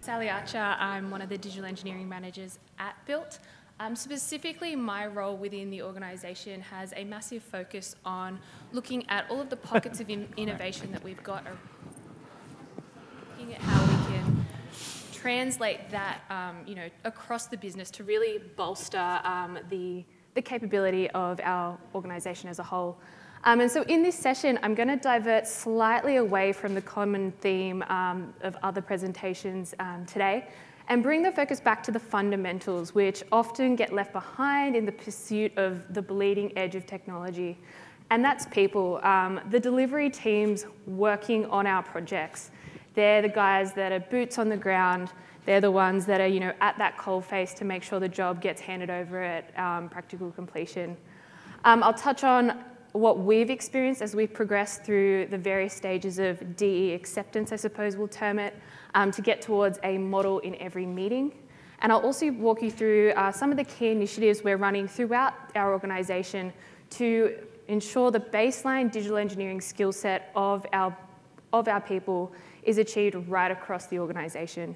Sally Archer. I'm one of the digital engineering managers at Built. Specifically, my role within the organisation has a massive focus on looking at all of the pockets of innovation that we've got, looking at how we can translate that across the business to really bolster the capability of our organisation as a whole. And so in this session, I'm going to divert slightly away from the common theme of other presentations today and bring the focus back to the fundamentals, which often get left behind in the pursuit of the bleeding edge of technology. And that's people, the delivery teams working on our projects. They're the guys that are boots on the ground. They're the ones that are at that coalface to make sure the job gets handed over at practical completion. I'll touch on what we've experienced as we progress through the various stages of DE acceptance, I suppose we'll term it, to get towards a model in every meeting. And I'll also walk you through some of the key initiatives we're running throughout our organisation to ensure the baseline digital engineering skill set of our people is achieved right across the organisation.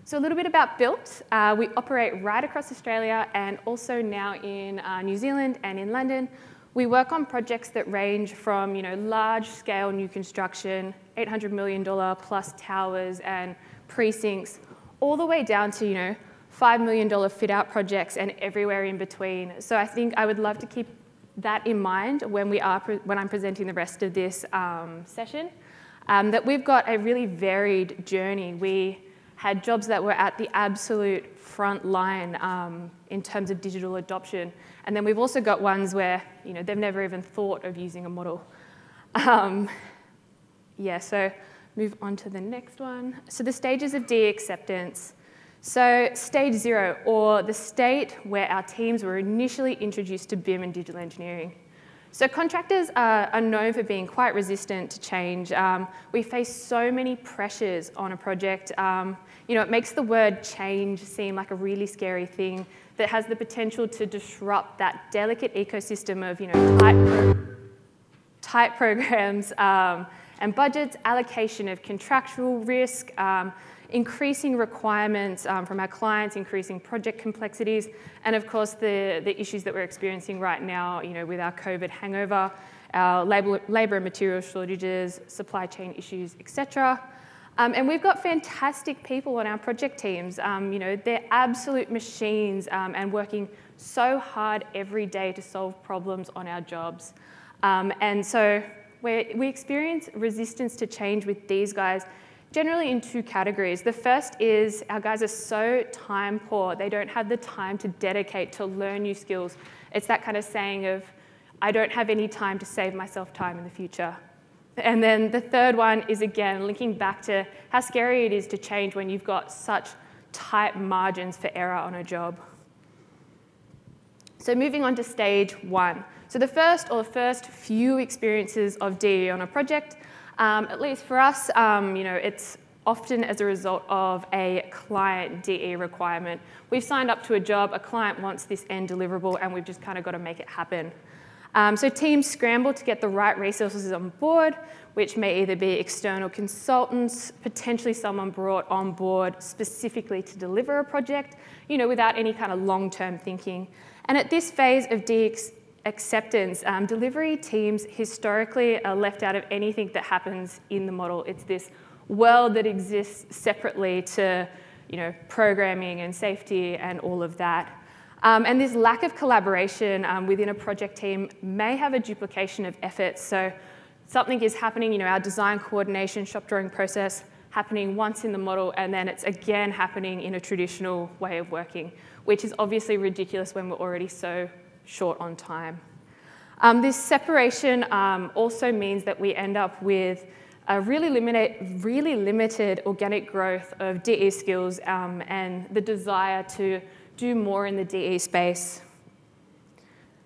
So a little bit about Built. We operate right across Australia and also now in New Zealand and in London. We work on projects that range from large-scale new construction, $800 million plus towers and precincts, all the way down to $5 million fit-out projects and everywhere in between. So I think I would love to keep that in mind when I'm presenting the rest of this session, that we've got a really varied journey. We had jobs that were at the absolute front line in terms of digital adoption. And then we've also got ones where they've never even thought of using a model. So move on to the next one. So the stages of DE acceptance. So stage 0, or the state where our teams were initially introduced to BIM and digital engineering. So contractors are known for being quite resistant to change. We face so many pressures on a project. It makes the word change seem like a really scary thing that has the potential to disrupt that delicate ecosystem of tight programs and budgets, allocation of contractual risk, increasing requirements from our clients, increasing project complexities, and of course the issues that we're experiencing right now, with our COVID hangover, our labour and material shortages, supply chain issues, etc. And we've got fantastic people on our project teams. They're absolute machines and working so hard every day to solve problems on our jobs. And so we experience resistance to change with these guys generally in 2 categories. The first is our guys are so time poor. They don't have the time to dedicate to learn new skills. It's that kind of saying of, I don't have any time to save myself time in the future. And then the third one is, again, linking back to how scary it is to change when you've got such tight margins for error on a job. So moving on to stage 1. So the first few experiences of DE on a project, at least for us, it's often as a result of a client DE requirement. We've signed up to a job, a client wants this end deliverable, and we've just kind of got to make it happen. So teams scramble to get the right resources on board, which may either be external consultants, potentially someone brought on board specifically to deliver a project, without any kind of long-term thinking. And at this phase of DE acceptance, delivery teams historically are left out of anything that happens in the model. It's this world that exists separately to, programming and safety and all of that. And this lack of collaboration within a project team may have a duplication of efforts. So something is happening, our design coordination, shop drawing process happening once in the model, and then it's again happening in a traditional way of working, which is obviously ridiculous when we're already so short on time. This separation also means that we end up with a really limited organic growth of DE skills and the desire to do more in the DE space.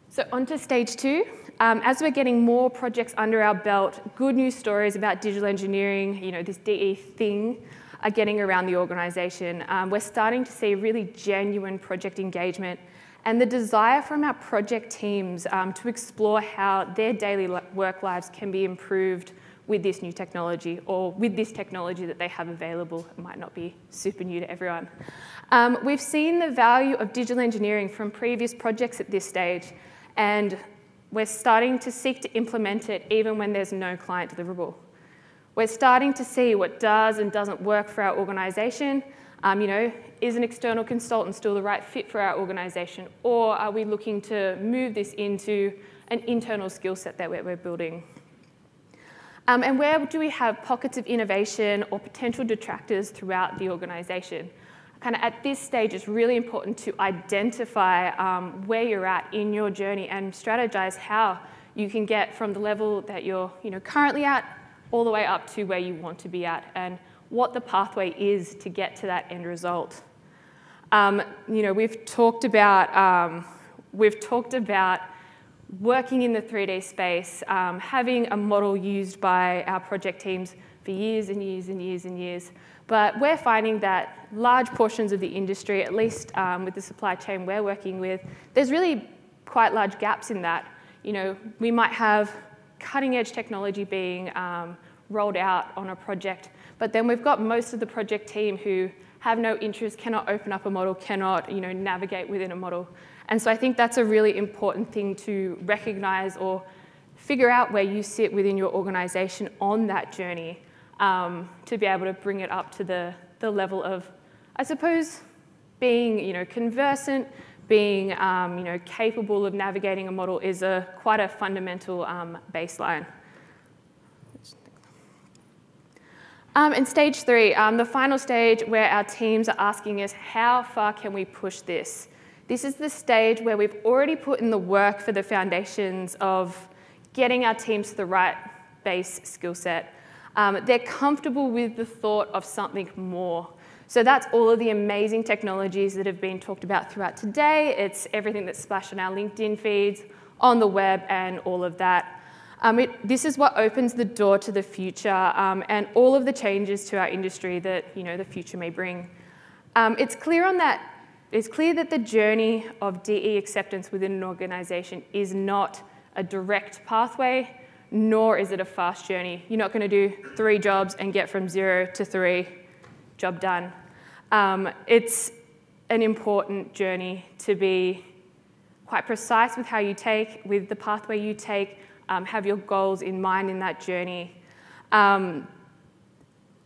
So on to stage 2. As we're getting more projects under our belt, good news stories about digital engineering, this DE thing, are getting around the organisation. We're starting to see really genuine project engagement and the desire from our project teams to explore how their daily work lives can be improved with this new technology or with this technology that they have available. It might not be super new to everyone. We've seen the value of digital engineering from previous projects at this stage, and we're starting to seek to implement it even when there's no client deliverable. We're starting to see what does and doesn't work for our organisation. Is an external consultant still the right fit for our organisation, or are we looking to move this into an internal skill set that we're building? And where do we have pockets of innovation or potential detractors throughout the organisation? Kind of at this stage, it's really important to identify where you're at in your journey and strategize how you can get from the level that you're currently at all the way up to where you want to be at, and what the pathway is to get to that end result. We've talked about working in the 3D space, having a model used by our project teams for years and years and years and years. But we're finding that large portions of the industry, at least with the supply chain we're working with, there's really quite large gaps in that. We might have cutting edge technology being rolled out on a project, but then we've got most of the project team who have no interest, cannot open up a model, cannot navigate within a model. And so I think that's a really important thing to recognize or figure out where you sit within your organisation on that journey to be able to bring it up to the level of, I suppose, being conversant, being capable of navigating a model is quite a fundamental baseline. In stage 3, the final stage where our teams are asking us, how far can we push this? This is the stage where we've already put in the work for the foundations of getting our teams to the right base skill set. They're comfortable with the thought of something more. So that's all of the amazing technologies that have been talked about throughout today. It's everything that's splashed on our LinkedIn feeds, on the web, and all of that. This is what opens the door to the future and all of the changes to our industry that the future may bring. It's clear that the journey of DE acceptance within an organisation is not a direct pathway, nor is it a fast journey. You're not going to do 3 jobs and get from 0 to 3, job done. It's an important journey to be quite precise with how you take, with the pathway you take, have your goals in mind in that journey.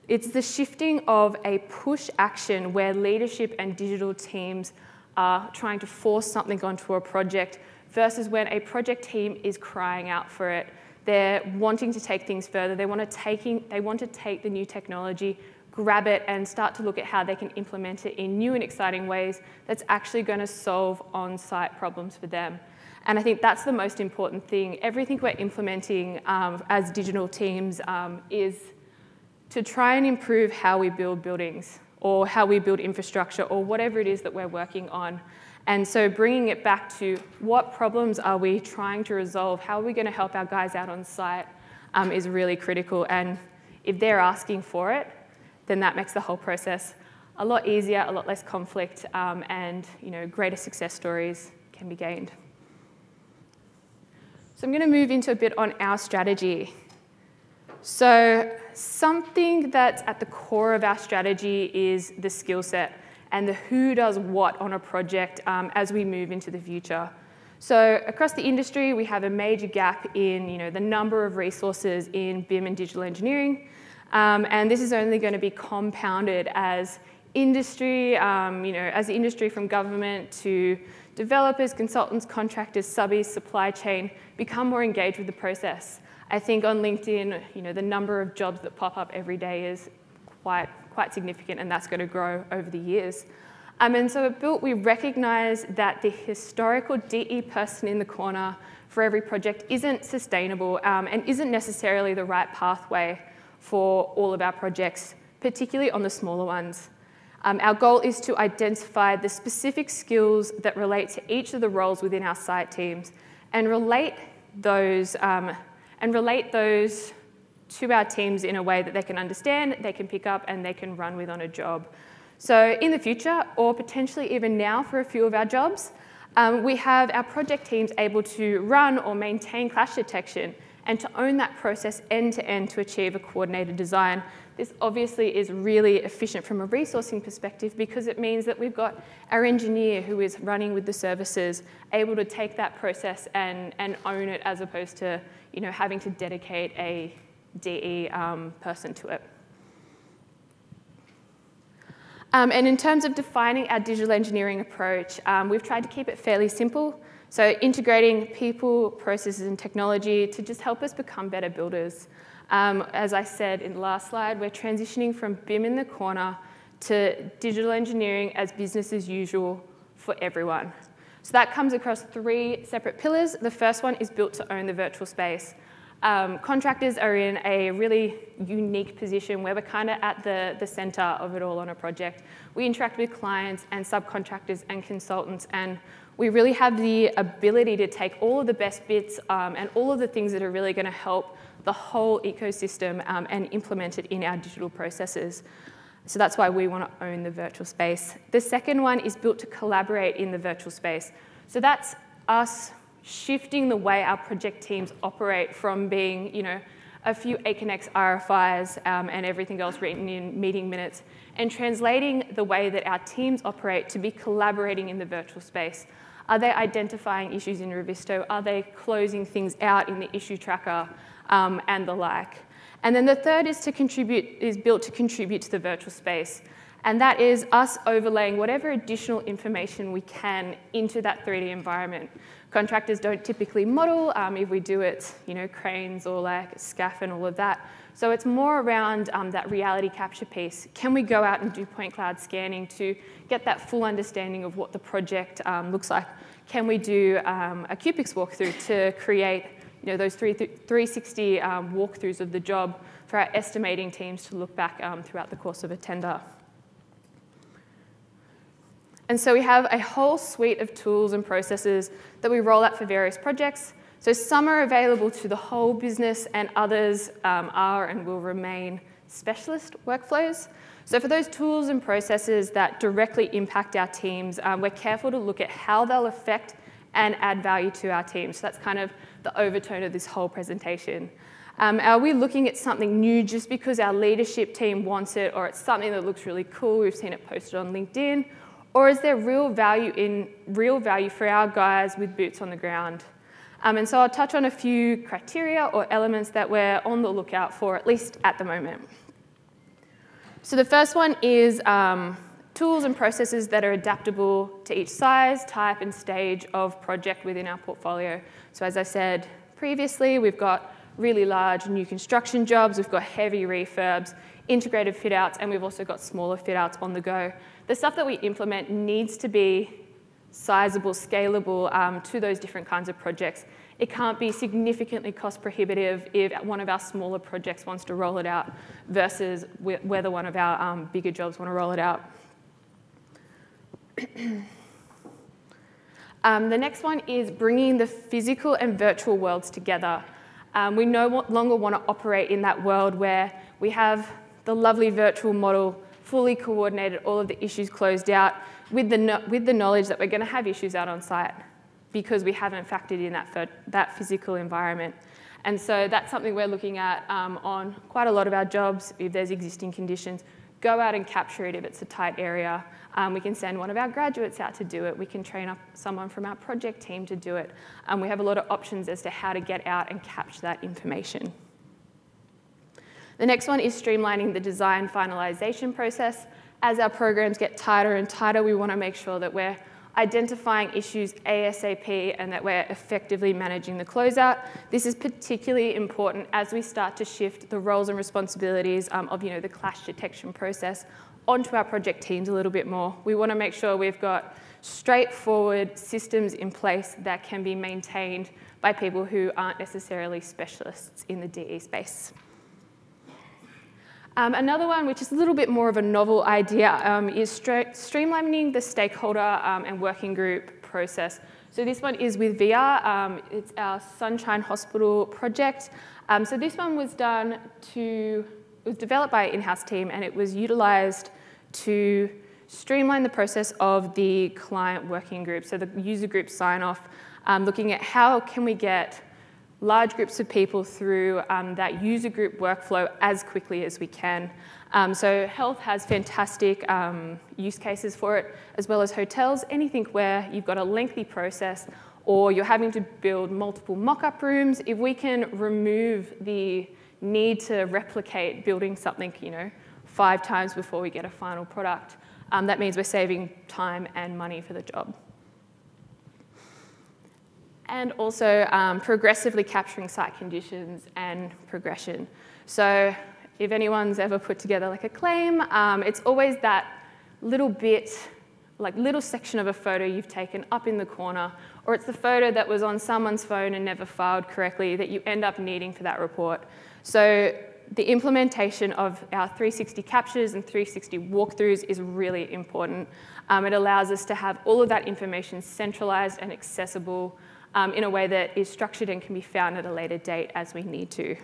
It's the shifting of a push action where leadership and digital teams are trying to force something onto a project versus when a project team is crying out for it. They're wanting to take things further. They want to take the new technology, grab it, and start to look at how they can implement it in new and exciting ways that's actually going to solve on-site problems for them. And I think that's the most important thing. Everything we're implementing as digital teams is to try and improve how we build buildings or how we build infrastructure or whatever it is that we're working on. And so bringing it back to what problems are we trying to resolve, how are we going to help our guys out on site is really critical. And if they're asking for it, then that makes the whole process a lot easier, a lot less conflict, and greater success stories can be gained. So I'm going to move into a bit on our strategy. So something that's at the core of our strategy is the skill set and the who does what on a project as we move into the future. So across the industry, we have a major gap in the number of resources in BIM and digital engineering. And this is only going to be compounded as industry, as the industry from government to developers, consultants, contractors, subbies, supply chain become more engaged with the process. I think on LinkedIn, the number of jobs that pop up every day is quite significant, and that's going to grow over the years. And so at Built, we recognise that the historical DE person in the corner for every project isn't sustainable and isn't necessarily the right pathway for all of our projects, particularly on the smaller ones. Our goal is to identify the specific skills that relate to each of the roles within our site teams and relate those to our teams in a way that they can understand, they can pick up, and they can run with on a job. So in the future, or potentially even now for a few of our jobs, we have our project teams able to run or maintain clash detection and to own that process end to end to achieve a coordinated design. This obviously is really efficient from a resourcing perspective because it means that we've got our engineer who is running with the services able to take that process and own it as opposed to having to dedicate a DE person to it. And in terms of defining our digital engineering approach, we've tried to keep it fairly simple. So integrating people, processes, and technology to just help us become better builders. As I said in the last slide, we're transitioning from BIM in the corner to digital engineering as business as usual for everyone. So that comes across 3 separate pillars. The first one is built to own the virtual space. Contractors are in a really unique position where we're kind of at the center of it all on a project. We interact with clients and subcontractors and consultants, and we really have the ability to take all of the best bits and all of the things that are really going to help the whole ecosystem and implement it in our digital processes. So that's why we want to own the virtual space. The second one is built to collaborate in the virtual space. So that's us shifting the way our project teams operate from being, a few Aconex RFIs and everything else written in meeting minutes, and translating the way that our teams operate to be collaborating in the virtual space. Are they identifying issues in Revisto? Are they closing things out in the issue tracker and the like? And then the third is built to contribute to the virtual space. And that is us overlaying whatever additional information we can into that 3D environment. Contractors don't typically model. If we do it, cranes or like SCAF and all of that. So it's more around that reality capture piece. Can we go out and do point cloud scanning to get that full understanding of what the project looks like? Can we do a CUPIX walkthrough to create those 360 walkthroughs of the job for our estimating teams to look back throughout the course of a tender? And so we have a whole suite of tools and processes that we roll out for various projects. So some are available to the whole business and others are and will remain specialist workflows. So for those tools and processes that directly impact our teams, we're careful to look at how they'll affect and add value to our teams. So that's kind of the overtone of this whole presentation. Are we looking at something new just because our leadership team wants it, or it's something that looks really cool, we've seen it posted on LinkedIn? Or is there real value for our guys with boots on the ground? And so I'll touch on a few criteria or elements that we're on the lookout for, at least at the moment. So the first one is tools and processes that are adaptable to each size, type, and stage of project within our portfolio. So as I said previously, we've got really large new construction jobs, we've got heavy refurbs, integrated fit-outs, and we've also got smaller fit-outs on the go. The stuff that we implement needs to be sizable, scalable to those different kinds of projects. It can't be significantly cost prohibitive if one of our smaller projects wants to roll it out versus whether one of our bigger jobs want to roll it out. The next one is bringing the physical and virtual worlds together. We no longer want to operate in that world where we have the lovely virtual model fully coordinated, all of the issues closed out, with the knowledge that we're going to have issues out on site because we haven't factored in that physical environment. And so that's something we're looking at on quite a lot of our jobs. If there's existing conditions, go out and capture it if it's a tight area. We can send one of our graduates out to do it. We can train up someone from our project team to do it. We have a lot of options as to how to get out and capture that information. The next one is streamlining the design finalization process. As our programs get tighter and tighter, we want to make sure that we're identifying issues ASAP and that we're effectively managing the closeout. This is particularly important as we start to shift the roles and responsibilities of the clash detection process onto our project teams a little bit more. We want to make sure we've got straightforward systems in place that can be maintained by people who aren't necessarily specialists in the DE space. Another one, which is a little bit more of a novel idea, is streamlining the stakeholder and working group process. So this one is with VR. It's our Sunshine Hospital project. So this one was developed by an in-house team, and it was utilised to streamline the process of the client working group. So the user group sign-off, looking at how can we get large groups of people through that user group workflow as quickly as we can. So health has fantastic use cases for it, as well as hotels, anything where you've got a lengthy process or you're having to build multiple mock-up rooms. If we can remove the need to replicate building something, 5 times before we get a final product, that means we're saving time and money for the job. And also progressively capturing site conditions and progression. So if anyone's ever put together like a claim, it's always that little bit, like little section of a photo you've taken up in the corner, or it's the photo that was on someone's phone and never filed correctly that you end up needing for that report. So the implementation of our 360 captures and 360 walkthroughs is really important. It allows us to have all of that information centralized and accessible in a way that is structured and can be found at a later date as we need to.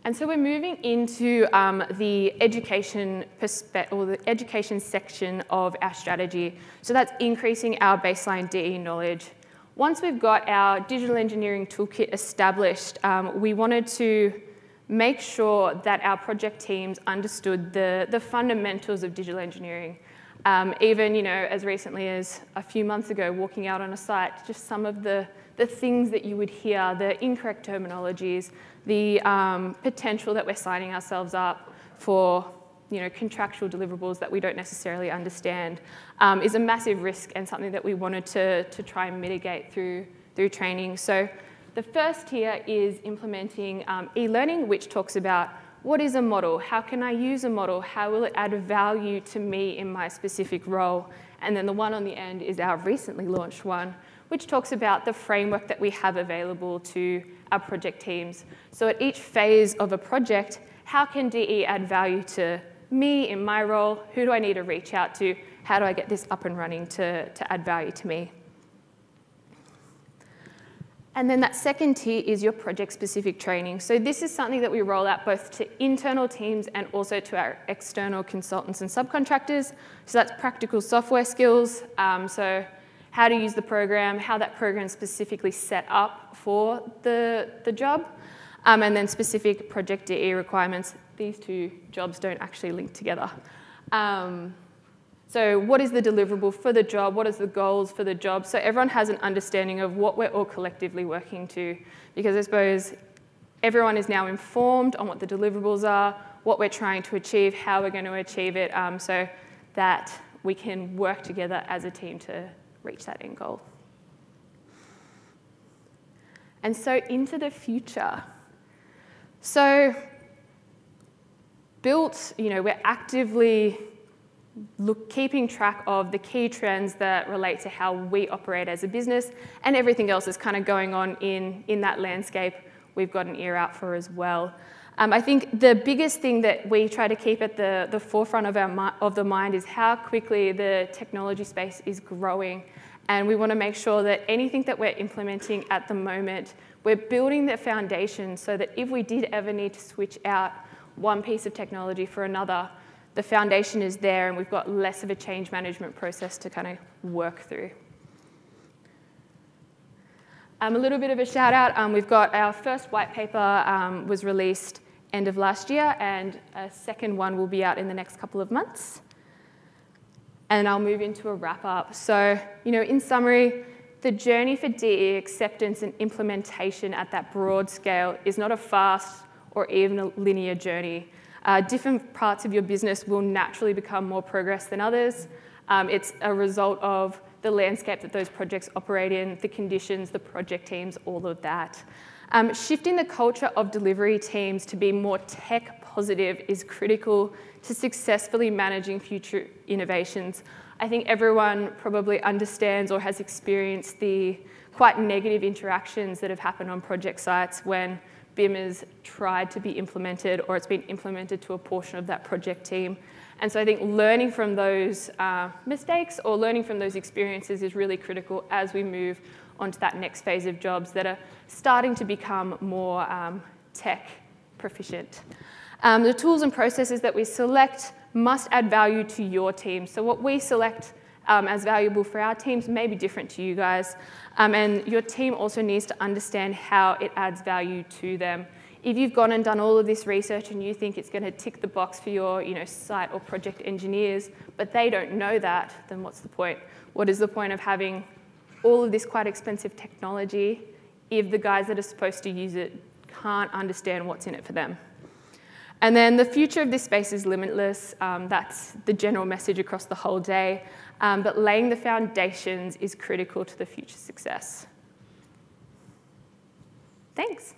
And so we're moving into the education section of our strategy. So that's increasing our baseline DE knowledge. Once we've got our digital engineering toolkit established, we wanted to make sure that our project teams understood the fundamentals of digital engineering. Even, as recently as a few months ago, walking out on a site, just some of the things that you would hear, the incorrect terminologies, the potential that we're signing ourselves up for, contractual deliverables that we don't necessarily understand, is a massive risk and something that we wanted to try and mitigate through training. So the first here is implementing e-learning, which talks about what is a model? How can I use a model? How will it add value to me in my specific role? And then the one on the end is our recently launched one, which talks about the framework that we have available to our project teams. So at each phase of a project, how can DE add value to me in my role? Who do I need to reach out to? How do I get this up and running to add value to me? And then that second tier is your project-specific training. So this is something that we roll out both to internal teams and also to our external consultants and subcontractors. So that's practical software skills. So how to use the program, how that program is specifically set up for the job, and then specific project DE requirements. These two jobs don't actually link together. So what is the deliverable for the job? What is the goals for the job? So everyone has an understanding of what we're all collectively working to, because I suppose everyone is now informed on what the deliverables are, what we're trying to achieve, how we're going to achieve it, so that we can work together as a team to reach that end goal. And so into the future. So built, we're actively keeping track of the key trends that relate to how we operate as a business, and everything else is kind of going on in that landscape. We've got an ear out for as well. I think the biggest thing that we try to keep at the forefront of the mind is how quickly the technology space is growing, and we want to make sure that anything that we're implementing at the moment, we're building the foundation so that if we did ever need to switch out one piece of technology for another, the foundation is there and we've got less of a change management process to kind of work through. A little bit of a shout out, we've got our first white paper was released end of last year, and a second one will be out in the next couple of months. And I'll move into a wrap up. So, in summary, the journey for DE acceptance and implementation at that broad scale is not a fast or even a linear journey. Different parts of your business will naturally become more progress than others. It's a result of the landscape that those projects operate in, the conditions, the project teams, all of that. Shifting the culture of delivery teams to be more tech positive is critical to successfully managing future innovations. I think everyone probably understands or has experienced the quite negative interactions that have happened on project sites when BIM has tried to be implemented or it's been implemented to a portion of that project team. And so I think learning from those mistakes or learning from those experiences is really critical as we move onto that next phase of jobs that are starting to become more tech proficient. The tools and processes that we select must add value to your team. So what we select as valuable for our teams may be different to you guys. And your team also needs to understand how it adds value to them. If you've gone and done all of this research and you think it's going to tick the box for your site or project engineers, but they don't know that, then what's the point? What is the point of having all of this quite expensive technology if the guys that are supposed to use it can't understand what's in it for them? And then the future of this space is limitless. That's the general message across the whole day. But laying the foundations is critical to the future success. Thanks.